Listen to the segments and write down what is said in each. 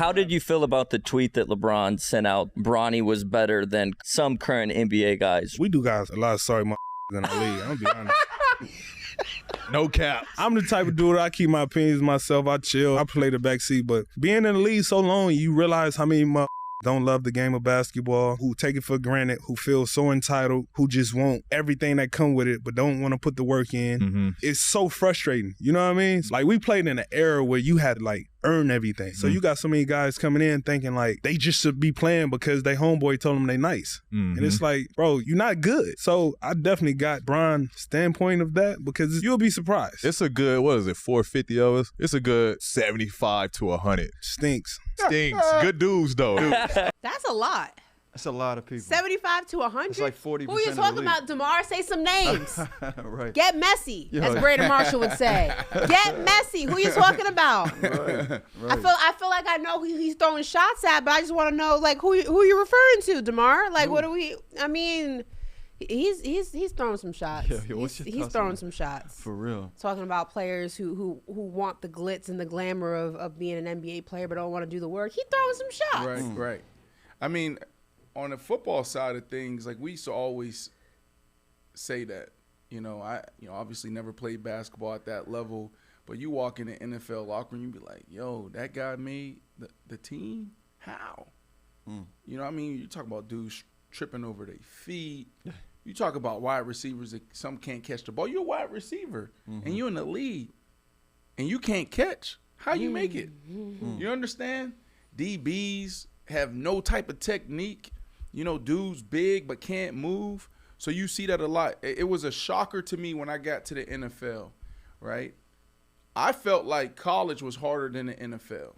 How did you feel about the tweet that LeBron sent out? Bronny was better than some current NBA guys. We do guys a lot of sorry in the league. I'm gonna be honest. No cap. I'm the type of dude, I keep my opinions myself. I chill. I play the backseat. But being in the league so long, you realize how many don't love the game of basketball, who take it for granted, who feel so entitled, who just want everything that come with it, but don't want to put the work in. Mm-hmm. It's so frustrating. You know what I mean? Like, we played in an era where you had to, like, earn everything. So you got so many guys coming in thinking, like, they just should be playing because they homeboy told them they nice. Mm-hmm. And it's like, bro, you're not good. So I definitely got Bron's standpoint of that because you'll be surprised. It's a good, 450 of us? It's a good 75 to 100. Stinks. Good dudes, though. That's a lot. That's a lot of people. 75 to 100? It's like 40% Who are you talking about, DeMar? Say some names. Right. Get messy, as Braden Marshall would say. Get messy. Who you talking about? Right. I feel like I know who he's throwing shots at, but I just want to know, like, who you're referring to, DeMar? Like, what are we? I mean, he's throwing some shots. He's throwing some shots. For real. Talking about players who want the glitz and the glamour of being an NBA player, but don't want to do the work. He's throwing some shots. Right. I mean, on the football side of things, like, we used to always say that, I obviously never played basketball at that level, but you walk in the NFL locker room, you be like, yo, that guy made the team? How? You know what I mean? You talk about dudes tripping over their feet. You talk about wide receivers that some can't catch the ball. You're a wide receiver, and you're in the league, and you can't catch. How you make it? You understand? DBs have no type of technique. Dudes big but can't move. So you see that a lot. It was a shocker to me when I got to the NFL, right? I felt like college was harder than the NFL.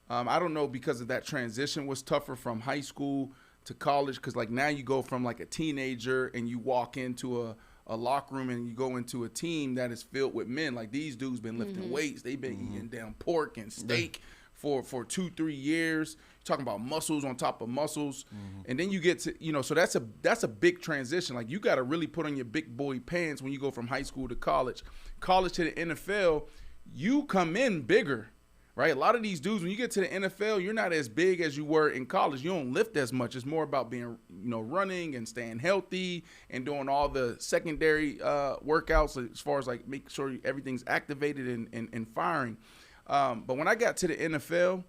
I don't know, because of that transition was tougher from high school to college, because, like, now you go from, like, a teenager and you walk into a locker room and you go into a team that is filled with men. Like, these dudes been lifting weights. They've been eating down pork and steak for 2-3 years. You're talking about muscles on top of muscles. And then you get to, so that's a big transition. Like, you got to really put on your big boy pants when you go from high school to college. College to the NFL, you come in bigger, right? A lot of these dudes, when you get to the NFL, you're not as big as you were in college. You don't lift as much. It's more about being, running and staying healthy and doing all the secondary workouts as far as, like, make sure everything's activated and firing. But when I got to the NFL,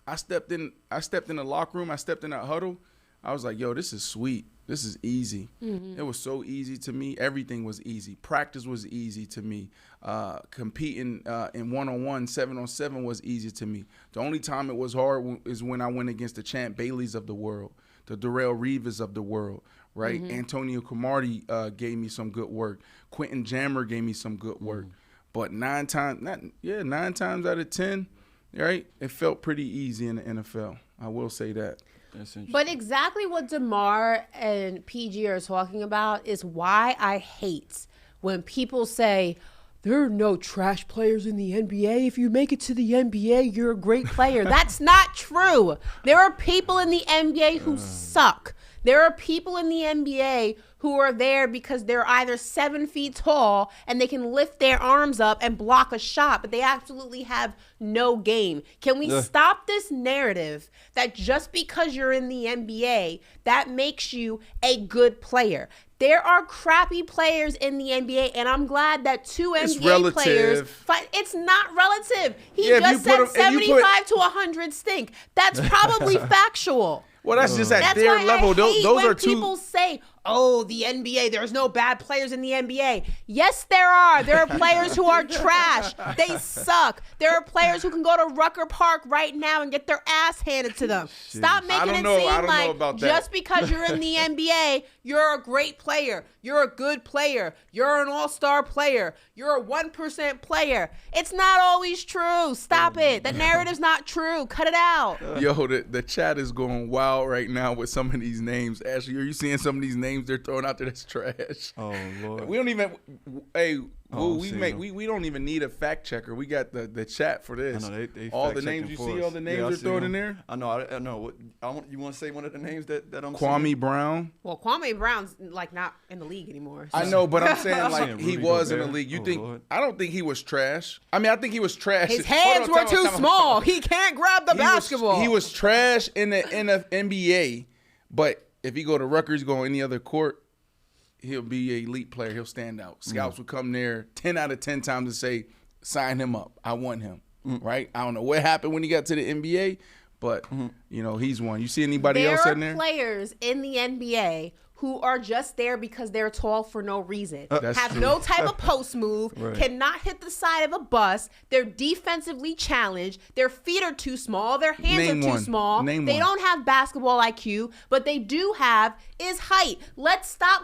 I stepped in the locker room. I stepped in that huddle. I was like, yo, this is sweet. This is easy. It was so easy to me. Everything was easy. Practice was easy to me. Competing in one-on-one, 7-on-7 was easy to me. The only time it was hard is when I went against the Champ Baileys of the world, the Darrell Reeves of the world, right? Antonio Cromartie gave me some good work. Quentin Jammer gave me some good work. But 9 times out of 10, right, it felt pretty easy in the NFL. I will say that. But exactly what DeMar and PG are talking about is why I hate when people say, there are no trash players in the NBA. If you make it to the NBA, you're a great player. That's not true. There are people in the NBA who suck. There are people in the NBA who are there because they're either 7 feet tall and they can lift their arms up and block a shot, but they absolutely have no game. Can we stop this narrative that just because you're in the NBA, that makes you a good player? There are crappy players in the NBA, and I'm glad that 2 NBA players fight. It's not relative. He just said 75 to 100 stink. That's probably factual. Well, that's just at their level. Those are two. People say, oh, the NBA, there's no bad players in the NBA. Yes, there are. There are players who are trash. They suck. There are players who can go to Rucker Park right now and get their ass handed to them. Stop making it seem like just because you're in the NBA, you're a great player. You're a good player. You're an all-star player. You're a 1% player. It's not always true. Stop it. That narrative's not true. Cut it out. Yo, the chat is going wild right now with some of these names. Ashley, are you seeing some of these names names they're throwing out there that's trash. Oh Lord. We don't even. Hey, Oh, we don't even need a fact checker. We got the chat for this. I know, they all the fact-checking names you for see, us. all the names Yeah, I they're see throwing them. in there. I know. I know. You want to say one of the names that I'm Kwame seeing? Brown. Well, Kwame Brown's like not in the league anymore. I know, but I'm saying like Rudy he was in the Gobert. league. You Oh, think? Lord. I don't think he was trash. I mean, I think he was trash. His Hold hands on, were time out, too time out, small. time out. He can't grab the basketball. He was trash in the NBA, but if he go to Rutgers, go on any other court, he'll be an elite player. He'll stand out. Scouts will come there 10 out of 10 times and say, sign him up. I want him, right? I don't know what happened when he got to the NBA, but, you know, he's one. You see anybody else in there? There are players in the NBA who are just there because they're tall for no reason. That's have true. no type of post move, Right. cannot hit the side of a bus. They're defensively challenged. Their feet are too small. Their hands Name are too one. small. Name they one. don't have basketball IQ, but they do have is height. Let's stop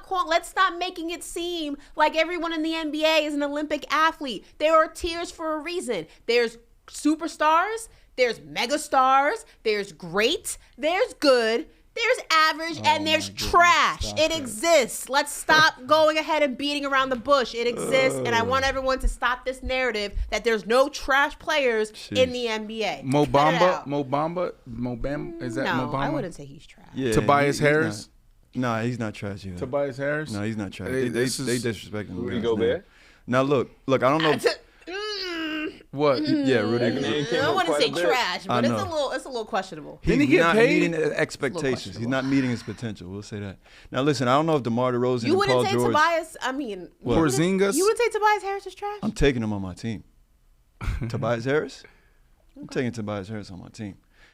making it seem like everyone in the NBA is an Olympic athlete. There are tiers for a reason. There's superstars, there's megastars, there's great, there's good, there's average, and there's trash. It exists. Let's stop going ahead and beating around the bush. It exists, and I want everyone to stop this narrative that there's no trash players in the NBA. Mo Cut it Bamba? out. Mo Bamba? Is that Mo No, Bamba? I wouldn't say he's trash. Yeah, Tobias Harris? Nah, he's not trash either. Tobias Harris? No, he's not trash. Hey, They this is- disrespect him. Rudy Gobert? Now look. I don't know. What? Yeah, Rudy. I wouldn't say trash, I but it's know. a little questionable. Didn't he He's get not paid? meeting the expectations. He's not meeting his potential. We'll say that. Now listen, I don't know if DeMar DeRozan You and wouldn't Paul say George. Tobias. I mean, What? Porzingis? You would say Tobias Harris is trash? I'm taking him on my team. Tobias Harris. I'm taking Tobias Harris on my team.